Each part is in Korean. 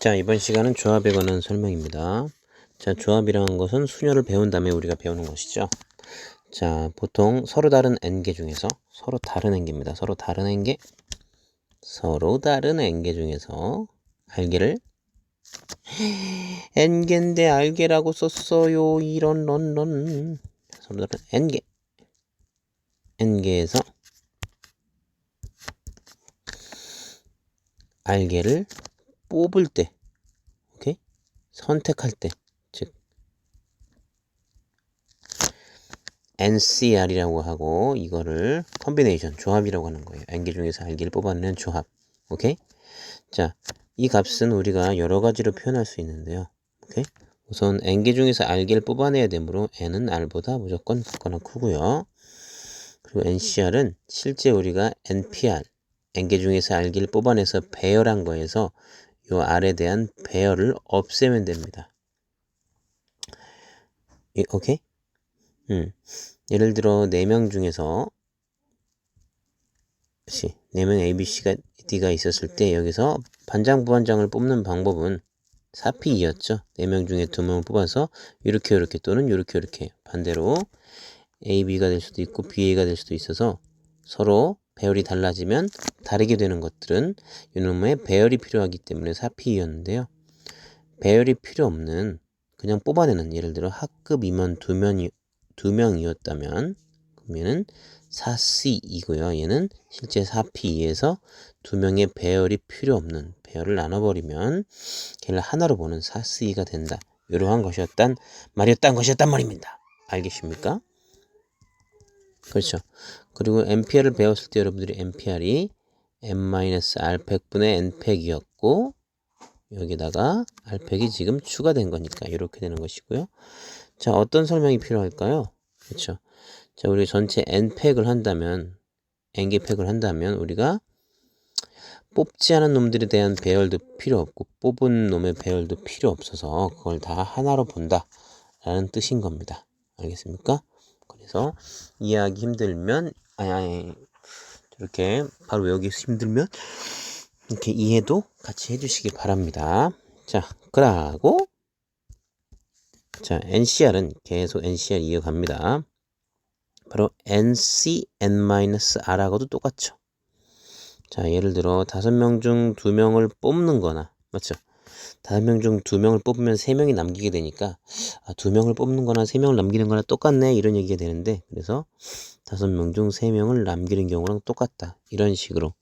자, 이번 시간은 조합에 관한 설명입니다. 자, 조합이라는 것은 수녀를 배운 다음에 우리가 배우는 것이죠. 자, 보통 서로 다른 n개 중에서 서로 다른 n개입니다. 서로 다른 n개 중에서 알개를 n개인데 알개라고 썼어요. 이런 런런. 서로 다른 n개에서 알개를 뽑을 때, 오케이? 선택할 때, 즉 NCR이라고 하고, 이거를 컨비네이션, 조합이라고 하는 거예요. n개 중에서 알개를 뽑아내는 조합. 오케이? 자, 이 값은 우리가 여러 가지로 표현할 수 있는데요. 오케이? 우선 n개 중에서 알개를 뽑아내야 되므로 n은 r보다 무조건 같거나 크고요. 그리고 NCR은 실제 우리가 NPR, n개 중에서 알개를 뽑아내서 배열한 거에서 요 r에 대한 배열을 없애면 됩니다. 오케이? 예를 들어 4명 중에서 4명 ABC가 D가 있었을 때 여기서 반장 부반장을 뽑는 방법은 4P2였죠. 4명 중에 2명을 뽑아서 이렇게 또는 이렇게 반대로 AB가 될 수도 있고 BA가 될 수도 있어서 서로 배열이 달라지면 다르게 되는 것들은 이놈의 배열이 필요하기 때문에 4P2였는데요. 배열이 필요 없는 그냥 뽑아내는, 예를 들어 학급 임원 2명이었다면 그러면은 4C2고요. 얘는 실제 4P2에서 2명의 배열이 필요 없는, 배열을 나눠버리면 걔를 하나로 보는 4C2가 된다. 이러한 것이었단 말입니다. 알겠습니까? 그렇죠. 그리고 NPR을 배웠을 때 여러분들이 NPR이 n-r팩분의 n팩이었고 여기다가 r팩이 지금 추가된 거니까 이렇게 되는 것이고요. 자, 어떤 설명이 필요할까요? 그렇죠. 자, 우리 전체 n팩을 한다면, n개 팩을 한다면 우리가 뽑지 않은 놈들에 대한 배열도 필요 없고 뽑은 놈의 배열도 필요 없어서 그걸 다 하나로 본다 라는 뜻인 겁니다. 알겠습니까? 그래서 이해하기 힘들면 이렇게 바로 외우기 힘들면 이렇게 이해도 같이 해주시기 바랍니다. 자, 그러고 자, NCR은 계속 NCR 이어갑니다. 바로 NC, N-R하고도 똑같죠. 자, 예를 들어 5명 중 2명을 뽑는 거나, 맞죠? 5명 중 2명을 뽑으면 3명이 남기게 되니까 2명을 뽑는 거나 3명을 남기는 거나 똑같네 이런 얘기가 되는데, 그래서 5명 중 3명을 남기는 경우랑 똑같다 이런 식으로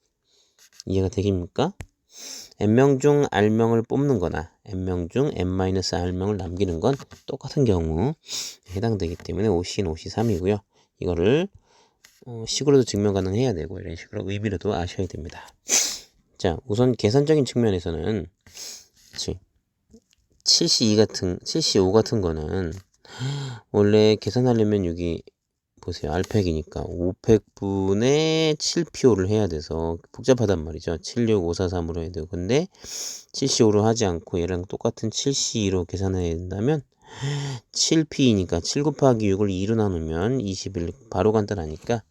이해가 되십니까? n명 중 r명을 뽑는 거나 n명 중 n-r명을 남기는 건 똑같은 경우 해당되기 때문에 OC는 OC3이고요. 이거를 식으로도 증명 가능해야 되고 이런 식으로 의미로도 아셔야 됩니다. 자, 우선 계산적인 측면에서는 7C5 같은 거는 원래 계산하려면 여기 보세요. R팩이니까 5팩분의 7PO를 해야 돼서 복잡하단 말이죠. 76543으로 해야 되고, 근데 7C5로 하지 않고 얘랑 똑같은 7C2로 계산해야 된다면 7P니까 7 곱하기 6을 2로 나누면 21, 바로 간단하니까,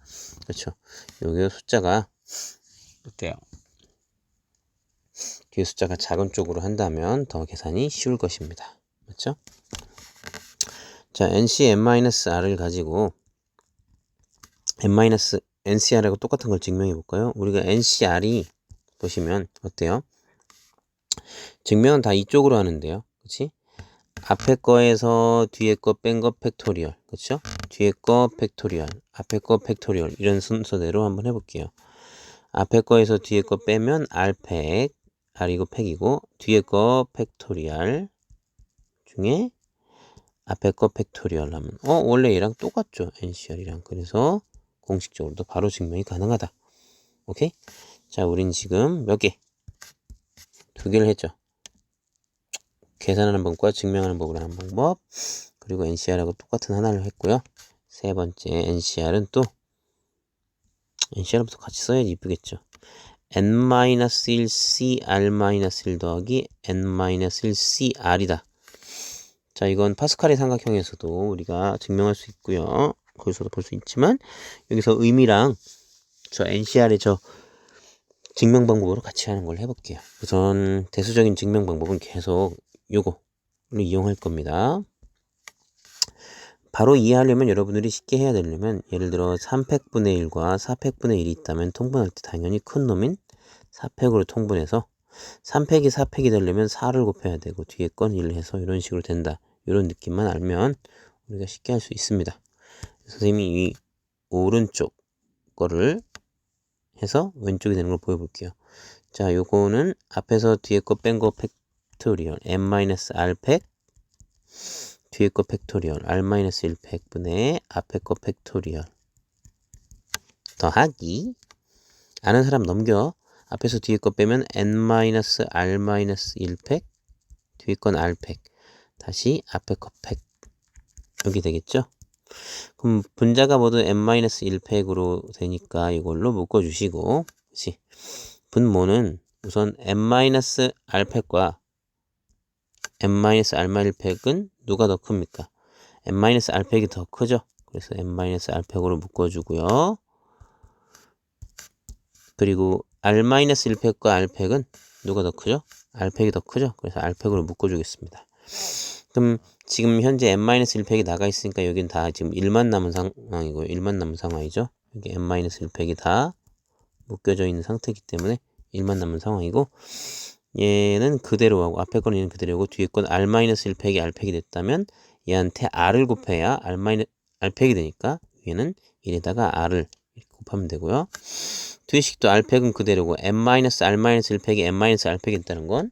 그렇죠. 여기 숫자가 어때요? 뒤에 숫자가 작은 쪽으로 한다면 더 계산이 쉬울 것입니다. 맞죠? 자, NC n-r을 가지고 NCR하고 똑같은 걸 증명해 볼까요? 우리가 NCR이 보시면 어때요? 증명은 다 이쪽으로 하는데요. 그치? 앞에 거에서 뒤에 거 뺀 거 팩토리얼. 그쵸? 뒤에 거 팩토리얼. 앞에 거 팩토리얼. 이런 순서대로 한번 해볼게요. 앞에 거에서 뒤에 거 빼면 R팩. R이고 팩이고, 뒤에 거 팩토리얼 중에 앞에 거 팩토리얼 하면 원래 얘랑 똑같죠? NCR이랑. 그래서 공식적으로도 바로 증명이 가능하다. 오케이? 자, 우린 지금 몇 개? 2개를 했죠. 계산하는 방법과 증명하는 법으로 하는 방법. 그리고 NCR하고 똑같은 하나를 했고요. 세 번째 NCR은 또 NCR부터 같이 써야지 이쁘겠죠. n-1c r-1 더하기 n-1cr이다. 자, 이건 파스칼의 삼각형에서도 우리가 증명할 수 있고요. 거기서도 볼 수 있지만 여기서 의미랑 저 NCR의 저 증명 방법으로 같이 하는 걸 해볼게요. 우선 대수적인 증명 방법은 계속 요거를 이용할 겁니다. 바로 이해하려면 여러분들이 쉽게 해야 되려면 예를 들어 3팩분의 1과 4팩분의 1이 있다면 통분할 때 당연히 큰 놈인 4팩으로 통분해서 3팩이 4팩이 되려면 4를 곱해야 되고 뒤에 건 1을 해서 이런 식으로 된다. 이런 느낌만 알면 우리가 쉽게 할 수 있습니다. 선생님이 이 오른쪽 거를 해서 왼쪽이 되는 걸 보여볼게요. 자, 요거는 앞에서 뒤에 거 뺀 거 팩토리얼 n-r팩 뒤에 거 팩토리얼 r-1팩분의 앞에 거 팩토리얼 더하기 아는 사람 넘겨 앞에서 뒤에 거 빼면 n-r-1팩 뒤에 건 r팩 다시 앞에 거 팩 여기 되겠죠? 그럼 분자가 모두 n-1팩으로 되니까 이걸로 묶어주시고 그치? 분모는 우선 n-r팩과 n-r-1팩은 누가 더 큽니까? n-r팩이 더 크죠? 그래서 n-r팩으로 묶어주고요. 그리고 r-1팩과 r팩은 누가 더 크죠? r팩이 더 크죠? 그래서 r팩으로 묶어주겠습니다. 그럼 지금 현재 n-1팩이 나가 있으니까 여긴 다 지금 1만 남은 상황이고 1만 남은 상황이죠. 여기 n-1팩이 다 묶여져 있는 상태이기 때문에 1만 남은 상황이고 얘는 그대로 하고 앞에 거는 얘는 그대로고 뒤에 건 r-1팩이 r팩이 됐다면 얘한테 r을 곱해야 r팩이 되니까 얘는 1에다가 r을 이렇게 곱하면 되고요. 뒤식도 r팩은 그대로고 n-r-1팩이 n-r팩이 됐다는 건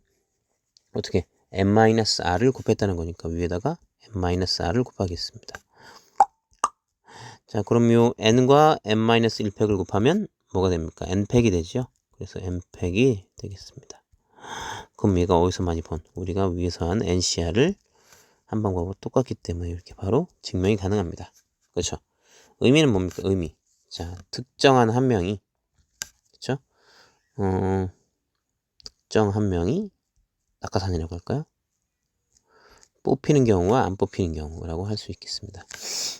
어떻게 n-r을 곱했다는 거니까 위에다가 n-r을 곱하겠습니다. 자, 그럼 요 n과 n-1팩을 곱하면 뭐가 됩니까? n팩이 되죠. 그래서 n팩이 되겠습니다. 그럼 얘가 어디서 많이 본? 우리가 위에서 한 NCR을 한 방법과 똑같기 때문에 이렇게 바로 증명이 가능합니다. 그렇죠? 의미는 뭡니까? 의미. 자, 특정한 한 명이 그렇죠? 특정 한 명이 낙하산이라고 할까요? 뽑히는 경우와 안 뽑히는 경우라고 할 수 있겠습니다.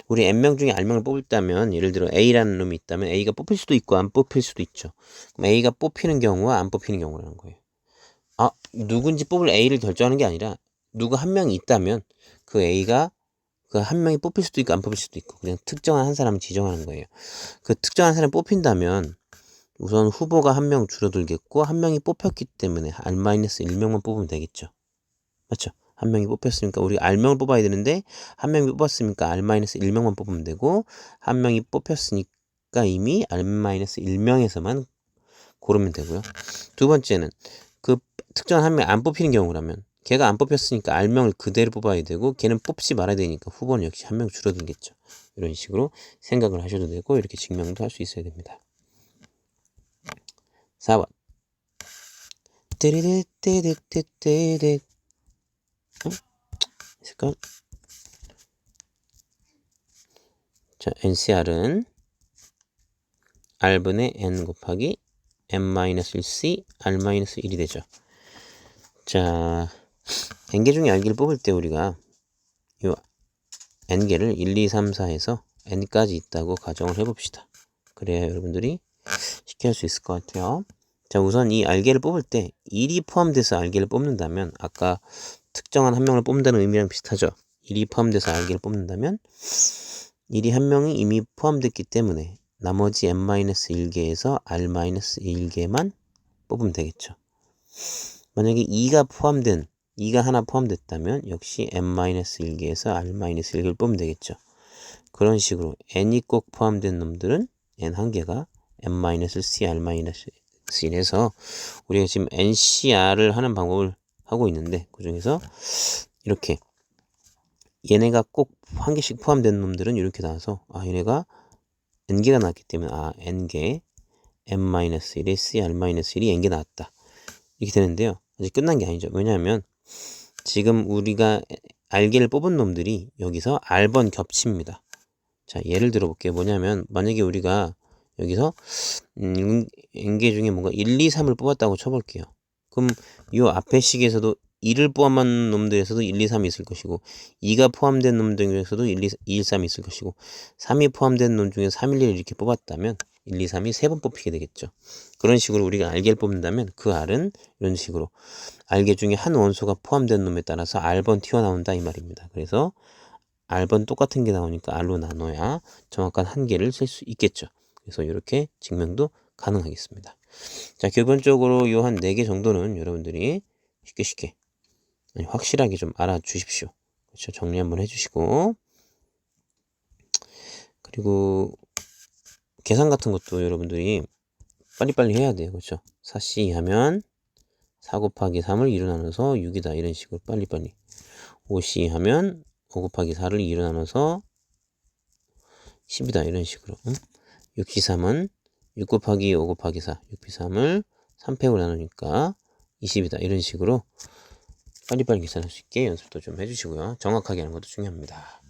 우리 n명 중에 r명을 뽑았다면 예를 들어 A라는 놈이 있다면 A가 뽑힐 수도 있고 안 뽑힐 수도 있죠. 그럼 A가 뽑히는 경우와 안 뽑히는 경우라는 거예요. 아, 누군지 뽑을 A를 결정하는 게 아니라 누구 한 명이 있다면 그 A가 그 한 명이 뽑힐 수도 있고 안 뽑힐 수도 있고 그냥 특정한 한 사람을 지정하는 거예요. 그 특정한 사람이 뽑힌다면 우선 후보가 한 명 줄어들겠고 한 명이 뽑혔기 때문에 R-1명만 뽑으면 되겠죠. 맞죠? 한 명이 뽑혔으니까 우리 R명을 뽑아야 되는데 한 명이 뽑았으니까 R-1명만 뽑으면 되고 한 명이 뽑혔으니까 이미 R-1명에서만 고르면 되고요. 두 번째는 그 특정한 한 명이 안 뽑히는 경우라면 걔가 안 뽑혔으니까 R명을 그대로 뽑아야 되고 걔는 뽑지 말아야 되니까 후보는 역시 한 명 줄어들겠죠. 이런 식으로 생각을 하셔도 되고 이렇게 증명도 할 수 있어야 됩니다. 4번 띠리띠띠띠띠띠 있을까? 자, NCR은 R분의 N 곱하기 N-1C R-1이 되죠. 자, N개 중에 R개를 뽑을 때 우리가 요 N개를 1, 2, 3, 4에서 N까지 있다고 가정을 해봅시다. 그래야 여러분들이 쉽게 할 수 있을 것 같아요. 자, 우선 이 R개를 뽑을 때 1이 포함돼서 R개를 뽑는다면 아까 특정한 한 명을 뽑는다는 의미랑 비슷하죠. 1이 포함돼서 R개를 뽑는다면 1이 한 명이 이미 포함됐기 때문에 나머지 n-1개에서 r-1개만 뽑으면 되겠죠. 만약에 2가 하나 포함됐다면 역시 n-1개에서 r-1개를 뽑으면 되겠죠. 그런 식으로 n이 꼭 포함된 놈들은 n 한 개가 n-c, r-1 해서 우리가 지금 NCR을 하는 방법을 하고 있는데 그 중에서 이렇게 얘네가 꼭 한 개씩 포함된 놈들은 이렇게 나와서 얘네가 n개가 나왔기 때문에 n개 n-1에 c r-1이 n개 나왔다. 이렇게 되는데요. 아직 끝난 게 아니죠. 왜냐하면 지금 우리가 r개를 뽑은 놈들이 여기서 r번 겹칩니다. 자, 예를 들어 볼게요. 뭐냐면 만약에 우리가 여기서 n개 중에 뭔가 1, 2, 3을 뽑았다고 쳐볼게요. 그럼 이 앞에 식에서도 2를 포함한 놈들에서도 1, 2, 3이 있을 것이고 2가 포함된 놈들 중에서도 2, 1, 3이 있을 것이고 3이 포함된 놈 중에 3, 1, 1 이렇게 뽑았다면 1, 2, 3이 3번 뽑히게 되겠죠. 그런 식으로 우리가 알개를 뽑는다면 그 R은 이런 식으로 알개 중에 한 원소가 포함된 놈에 따라서 R번 튀어나온다 이 말입니다. 그래서 R번 똑같은 게 나오니까 R로 나눠야 정확한 한계를 셀 수 있겠죠. 그래서 이렇게 증명도 가능하겠습니다. 자, 기본적으로 이 한 4개 정도는 여러분들이 쉽게 확실하게 좀 알아주십시오. 그렇죠? 정리 한번 해주시고, 그리고 계산 같은 것도 여러분들이 빨리빨리 해야 돼요. 그렇죠? 4C 하면 4 곱하기 3을 2로 나눠서 6이다. 이런 식으로 빨리빨리. 5C 하면 5 곱하기 4를 2로 나눠서 10이다. 이런 식으로. 6C3은 6 곱하기 5 곱하기 4, 6B3을 3팩으로 나누니까 20이다. 이런 식으로 빨리빨리 계산할 수 있게 연습도 좀 해주시고요. 정확하게 하는 것도 중요합니다.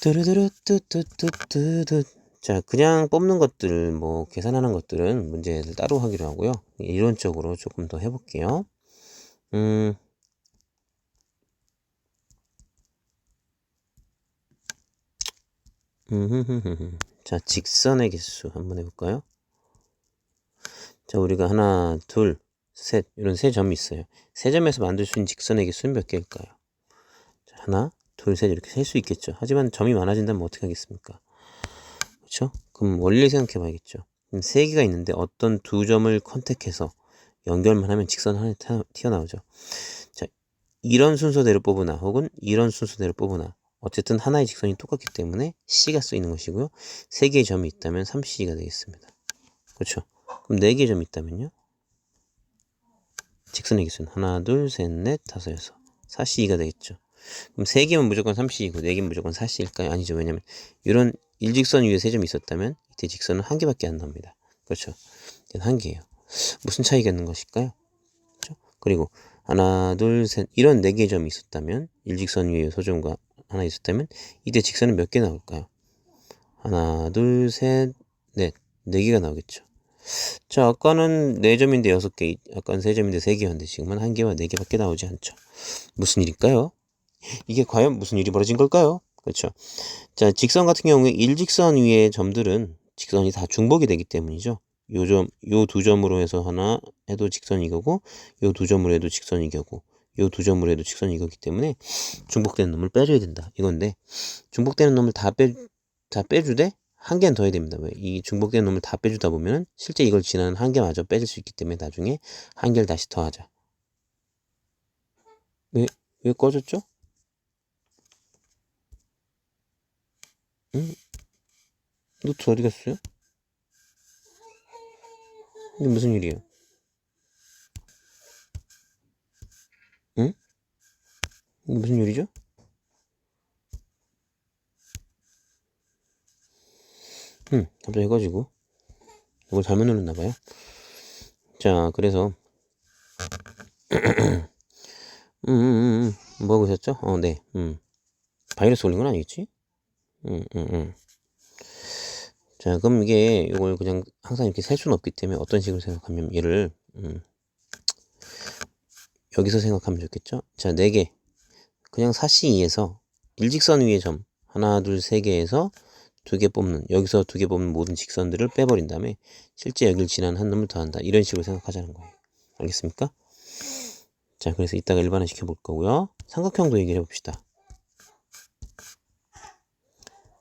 뚜루뚜뚜뚜뚜뚜. 자, 그냥 뽑는 것들, 뭐 계산하는 것들은 문제를 따로 하기로 하고요. 이론적으로 조금 더 해볼게요. 자, 직선의 개수 한번 해볼까요? 자, 우리가 하나, 둘, 셋 이런 세 점이 있어요. 세 점에서 만들 수 있는 직선의 개수는 몇 개일까요? 자, 하나, 둘, 셋 이렇게 셀 수 있겠죠. 하지만 점이 많아진다면 어떻게 하겠습니까? 그렇죠? 그럼 원리를 생각해 봐야겠죠. 그럼 세 개가 있는데 어떤 두 점을 컨택해서 연결만 하면 직선 하나 튀어나오죠. 자, 이런 순서대로 뽑으나 혹은 이런 순서대로 뽑으나 어쨌든 하나의 직선이 똑같기 때문에 C가 쓰이는 것이고요. 세 개의 점이 있다면 3C가 되겠습니다. 그렇죠? 그럼 네 개의 점이 있다면요? 직선의 개수는 하나, 둘, 셋, 넷, 다섯, 여섯. 4C가 되겠죠. 그럼 3개면 무조건 3C이고 4개면 무조건 4C일까요? 아니죠. 왜냐면 이런 일직선 위에 세 점이 있었다면 이때 직선은 한 개밖에 안 나옵니다. 그렇죠. 한 개예요. 무슨 차이가 있는 것일까요? 그렇죠? 그리고 하나, 둘, 셋 이런 4개의 점이 있었다면 일직선 위에 소점과 하나 있었다면 이때 직선은 몇 개 나올까요? 하나, 둘, 셋, 넷. 4개가 나오겠죠. 자, 아까는 4점인데 6개, 아까는 3점인데 3개였는데 지금은 1개와 4개밖에 나오지 않죠. 무슨 일일까요? 이게 과연 무슨 일이 벌어진 걸까요? 그렇죠. 자, 직선 같은 경우에 일직선 위의 점들은 직선이 다 중복이 되기 때문이죠. 요 두 점으로 해서 하나 해도 직선이 이거고, 요 두 점으로 해도 직선이 이거고, 요 두 점으로 해도 직선이 이거기 때문에 중복되는 놈을 빼줘야 된다. 이건데, 중복되는 놈을 다 빼주되, 한 개는 더 해야 됩니다. 왜? 이 중복되는 놈을 다 빼주다 보면 실제 이걸 지나는 한 개마저 빼질 수 있기 때문에 나중에 한 개를 다시 더하자. 왜 꺼졌죠? 응? 노트 어디 갔어요? 이게 무슨 일이에요? 응? 이게 무슨 일이죠? 갑자기 해가지고 이걸 잘못 눌렀나봐요. 자, 그래서 뭐 하고 있었죠? 네. 바이러스 올린 건 아니겠지? 자, 그럼 이게 이걸 그냥 항상 이렇게 셀 수는 없기 때문에 어떤 식으로 생각하면 얘를 여기서 생각하면 좋겠죠? 자, 4개. 그냥 4C2에서 일직선 위의 점 하나, 둘, 3개에서 2개 뽑는, 여기서 2개 뽑는 모든 직선들을 빼버린 다음에 실제 여기를 지나는 한 놈을 더한다. 이런 식으로 생각하자는 거예요. 알겠습니까? 자, 그래서 이따가 일반화 시켜볼 거고요. 삼각형도 얘기를 해봅시다.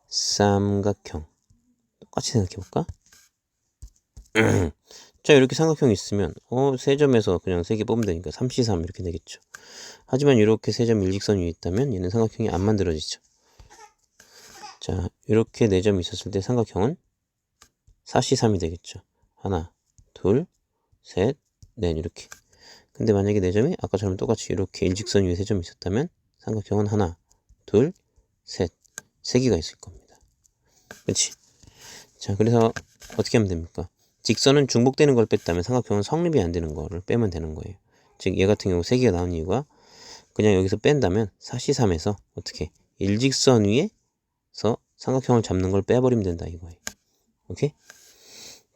삼각형. 똑같이 생각해볼까? 자, 이렇게 삼각형이 있으면 세 점에서 그냥 3개 뽑으면 되니까 3C3 이렇게 되겠죠. 하지만 이렇게 세 점 일직선 위에 있다면 얘는 삼각형이 안 만들어지죠. 자, 이렇게 4점이 있었을 때 삼각형은 4C3이 되겠죠. 하나, 둘, 셋, 넷 이렇게. 근데 만약에 4점이 아까처럼 똑같이 이렇게 일직선 위에 3점이 있었다면 삼각형은 하나, 둘, 셋, 3개가 있을 겁니다. 그렇지? 자, 그래서 어떻게 하면 됩니까? 직선은 중복되는 걸 뺐다면 삼각형은 성립이 안 되는 거를 빼면 되는 거예요. 즉, 얘 같은 경우 3개가 나온 이유가 그냥 여기서 뺀다면 4C3에서 어떻게 일직선 위에서 삼각형을 잡는 걸 빼버리면 된다 이거예요. 오케이?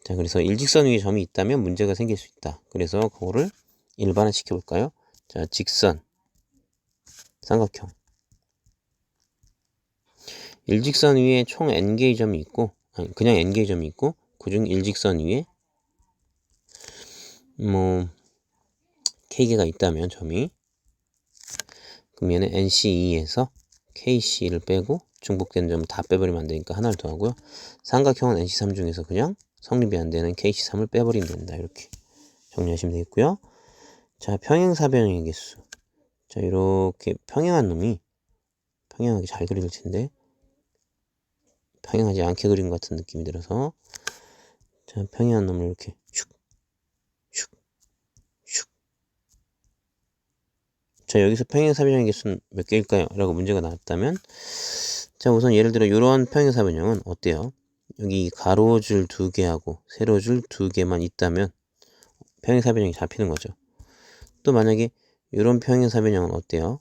자, 그래서 일직선 위에 점이 있다면 문제가 생길 수 있다. 그래서 그거를 일반화 시켜볼까요? 자, 직선, 삼각형. 일직선 위에 총 n개의 점이 있고 아니, 그냥 n개의 점이 있고 그중 일직선 위에 뭐 k개가 있다면 점이, 그럼 얘는 NC2에서 KC를 빼고 중복되는 점을 다 빼버리면 안 되니까 하나를 더하고요. 삼각형은 NC3 중에서 그냥 성립이 안 되는 KC3을 빼버리면 된다. 이렇게 정리하시면 되겠고요. 자, 평행사변형의 개수. 자, 이렇게 평행한 놈이 평행하게 잘 그릴 텐데 평행하지 않게 그린 것 같은 느낌이 들어서, 자, 평행한 놈을 이렇게 슉, 슉, 슉. 자, 여기서 평행사변형의 개수는 몇 개일까요? 라고 문제가 나왔다면, 자, 우선 예를 들어 이런 평행사변형은 어때요? 여기 가로줄 2개하고 세로줄 2개만 있다면 평행사변형이 잡히는 거죠. 또 만약에 이런 평행사변형은 어때요?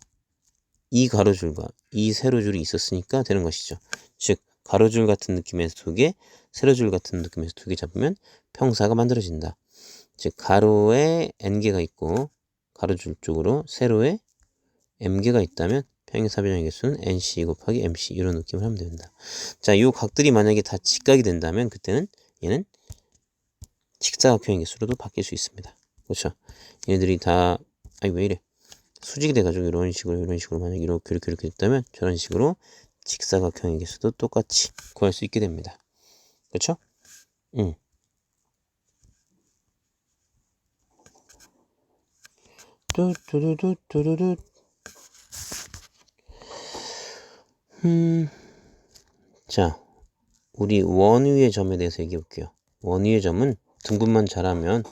이 가로줄과 이 세로줄이 있었으니까 되는 것이죠. 즉 가로줄 같은 느낌에서 2개, 세로줄 같은 느낌에서 2개 잡으면 평사가 만들어진다. 즉 가로에 n개가 있고 가로줄 쪽으로 세로에 m개가 있다면 평행사변형의 개수는 nc 곱하기 mc, 이런 느낌을 하면 됩니다. 자, 이 각들이 만약에 다 직각이 된다면 그때는 얘는 직사각형의 개수로도 바뀔 수 있습니다. 그렇죠? 얘네들이 다 아니 왜 이래 수직이 돼가지고 이런 식으로 만약에 이렇게 됐다면 저런 식으로 직사각형의 개수도 똑같이 구할 수 있게 됩니다. 그렇죠? 뚜뚜뚜뚜뚜뚜. 자, 우리 원위의 점에 대해서 얘기해 볼게요. 원위의 점은 등분만 잘하면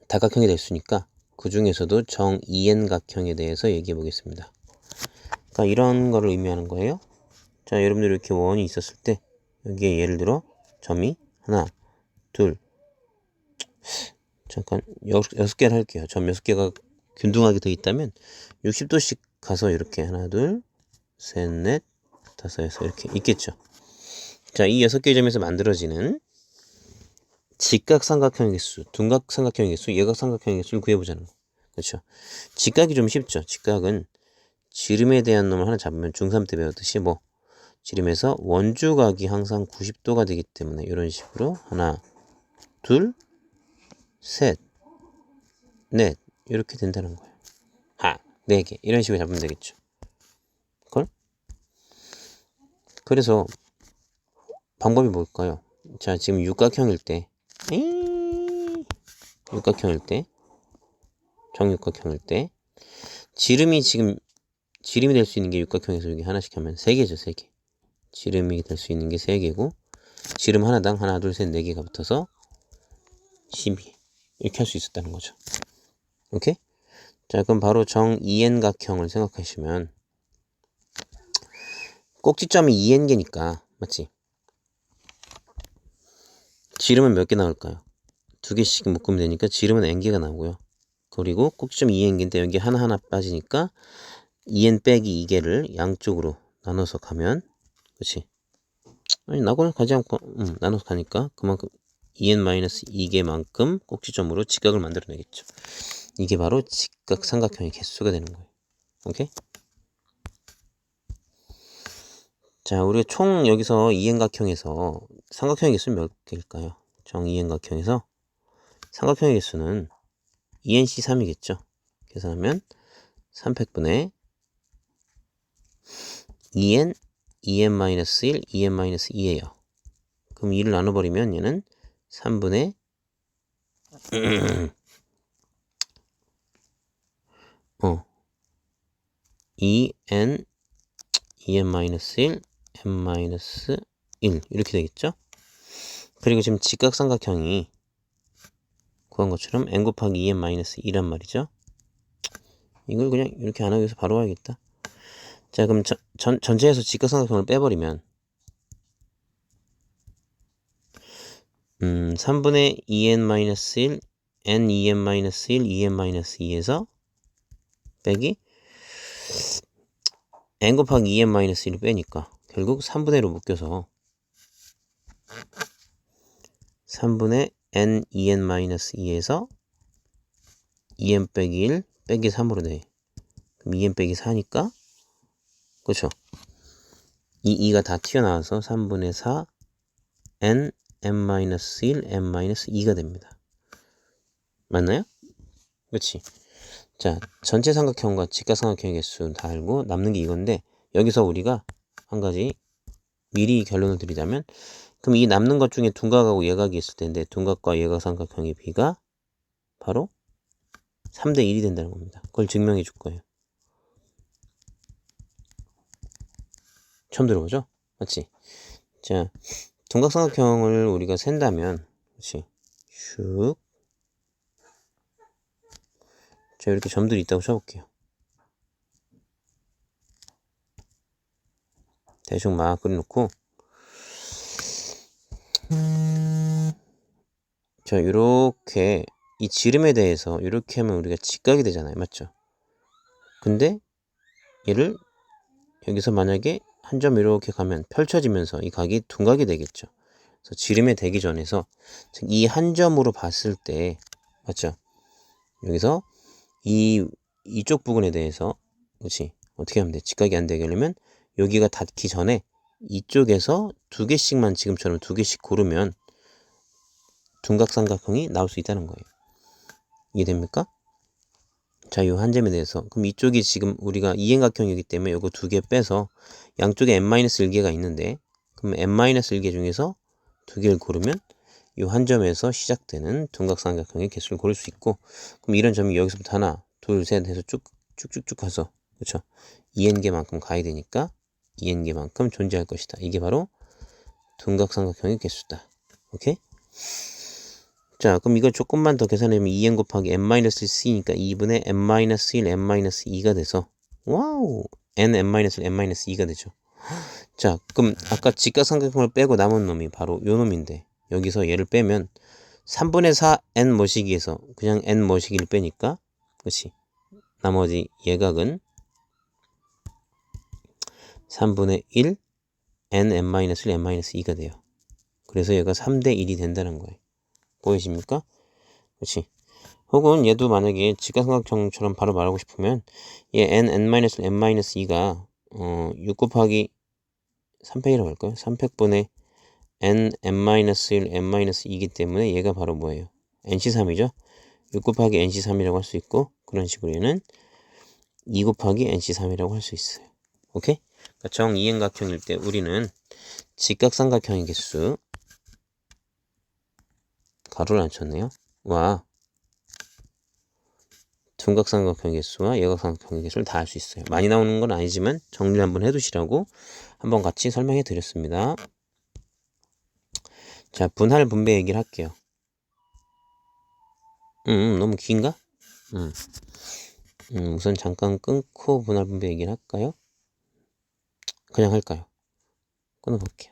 다각형이 될 수 있으니까 그 중에서도 정 2n각형에 대해서 얘기해 보겠습니다. 그러니까 이런 거를 의미하는 거예요. 자, 여러분들 이렇게 원이 있었을 때 여기에 예를 들어 점이 하나, 둘, 잠깐 6개를 할게요. 점 6개가 균등하게 돼 있다면 60도씩 가서 이렇게 하나, 둘, 셋, 넷, 다섯, 여섯 이렇게 있겠죠. 자, 이 6개의 점에서 만들어지는 직각삼각형의 개수, 둔각삼각형의 개수, 예각삼각형의 개수를 구해보자는 거. 그렇죠. 직각이 좀 쉽죠. 직각은 지름에 대한 놈을 하나 잡으면 중3 때 배웠듯이 뭐 지름에서 원주각이 항상 90도가 되기 때문에 이런 식으로 하나, 둘, 셋, 넷 이렇게 된다는 거예요. 4개 이런 식으로 잡으면 되겠죠. 그걸? 그래서 방법이 뭘까요? 자, 지금 육각형일 때 정육각형일 때 지름이 될 수 있는 게 육각형에서 여기 하나씩 하면 3개죠. 3개. 지름이 될 수 있는 게 3개고 지름 하나당 하나, 둘, 셋, 4개가 붙어서 12 이렇게 할 수 있었다는 거죠. 오케이? 자, 그럼 바로 정 2n각형을 생각하시면 꼭지점이 2n개니까 맞지? 지름은 몇 개 나올까요? 2개씩 묶으면 되니까 지름은 n개가 나오고요. 그리고 꼭지점 2n개인데 여기 하나하나 빠지니까 2n 빼기 2개를 양쪽으로 나눠서 가면, 그렇지? 아니 나고는 가지 않고 나눠서 가니까 그만큼 2n-2개만큼 꼭지점으로 직각을 만들어내겠죠. 이게 바로 직각삼각형의 개수가 되는 거예요. 오케이? 자, 우리가 총 여기서 2n각형에서 삼각형의 개수는 몇 개일까요? 정 2n각형에서 삼각형의 개수는 2nc3이겠죠. 계산하면 3팩분의 2n, 2n-1, 2n-2예요. 그럼 2를 나눠버리면 얘는 3분의 2n, 2n-1, n-1 이렇게 되겠죠. 그리고 지금 직각삼각형이 구한 것처럼 n 곱하기 2n-1란 말이죠. 이걸 그냥 이렇게 안 하기 위해서 바로 하겠다. 자, 그럼 전체에서 직각삼각형을 빼버리면 3분의 2n-1, n 2n-1, 2n-2에서 빼기 n 곱하기 2n-1을 빼니까 결국 3분의 1로 묶여서 3분의 n 2n-2에서 2n 빼기 1 빼기 3으로 돼. 그럼 2n 빼기 4니까 그렇죠. 이 2가 다 튀어나와서 3분의 4 n, n-1, n-2가 됩니다. 맞나요? 그렇지. 자, 전체 삼각형과 직각삼각형의 개수 다 알고 남는 게 이건데 여기서 우리가 한 가지 미리 결론을 드리자면 그럼 이 남는 것 중에 둔각하고 예각이 있을 텐데 둔각과 예각 삼각형의 비가 바로 3대 1이 된다는 겁니다. 그걸 증명해 줄 거예요. 처음 들어보죠? 맞지? 자, 둔각삼각형을 우리가 센다면 그렇지? 슉. 자, 이렇게 점들이 있다고 쳐볼게요. 대충 막 그려놓고 자, 요렇게 이 지름에 대해서 이렇게 하면 우리가 직각이 되잖아요. 맞죠? 근데 얘를 여기서 만약에 한 점 이렇게 가면 펼쳐지면서 이 각이 둔각이 되겠죠. 그래서 지름에 되기 전에서 이 한 점으로 봤을 때 맞죠? 여기서 이쪽 부분에 대해서 그렇지? 어떻게 하면 돼? 직각이 안 되게 하려면 여기가 닿기 전에 이쪽에서 두 개씩만 지금처럼 두 개씩 고르면 둔각삼각형이 나올 수 있다는 거예요. 이해됩니까? 자, 이 한 점에 대해서 그럼 이쪽이 지금 우리가 이행각형이기 때문에 이거 두 개 빼서 양쪽에 n-1개가 있는데 그럼 n-1개 중에서 두 개를 고르면 이 한 점에서 시작되는 둔각삼각형의 개수를 고를 수 있고 그럼 이런 점이 여기서부터 하나, 둘, 셋 해서 쭉쭉쭉 가서 그렇죠? 2n개만큼 가야 되니까 2n개만큼 존재할 것이다. 이게 바로 둔각삼각형의 개수다. 오케이? 자, 그럼 이걸 조금만 더 계산하면 2n 곱하기 n-c니까 2분의 n-1, n-2가 돼서 와우! n-1, n-2가 되죠. 자, 그럼 아까 직각삼각형을 빼고 남은 놈이 바로 요 놈인데 여기서 얘를 빼면 3분의 4 n 머시기에서 그냥 n 머시기를 빼니까 그렇지. 나머지 예각은 3분의 1 n, n-1, n-2가 돼요. 그래서 얘가 3대 1이 된다는 거예요. 보이십니까? 그렇지. 혹은 얘도 만약에 직각삼각형처럼 바로 말하고 싶으면 얘 n, n-n-2가 6 곱하기 3팩이라고 할까요? 3팩분의 n, n-1, n-2이기 때문에 얘가 바로 뭐예요? nc3이죠? 6 곱하기 nc3이라고 할 수 있고 그런 식으로 얘는 2 곱하기 nc3이라고 할 수 있어요. 오케이? 그러니까 정이행각형일 때 우리는 직각삼각형의 개수 가로를 안 쳤네요. 와 둔각삼각형의 개수와 예각삼각형의 개수를 다 할 수 있어요. 많이 나오는 건 아니지만 정리를 한번 해두시라고 한번 같이 설명해 드렸습니다. 자, 분할 분배 얘기를 할게요. 너무 긴가? 우선 잠깐 끊고 분할 분배 얘기를 할까요? 그냥 할까요? 끊어볼게요.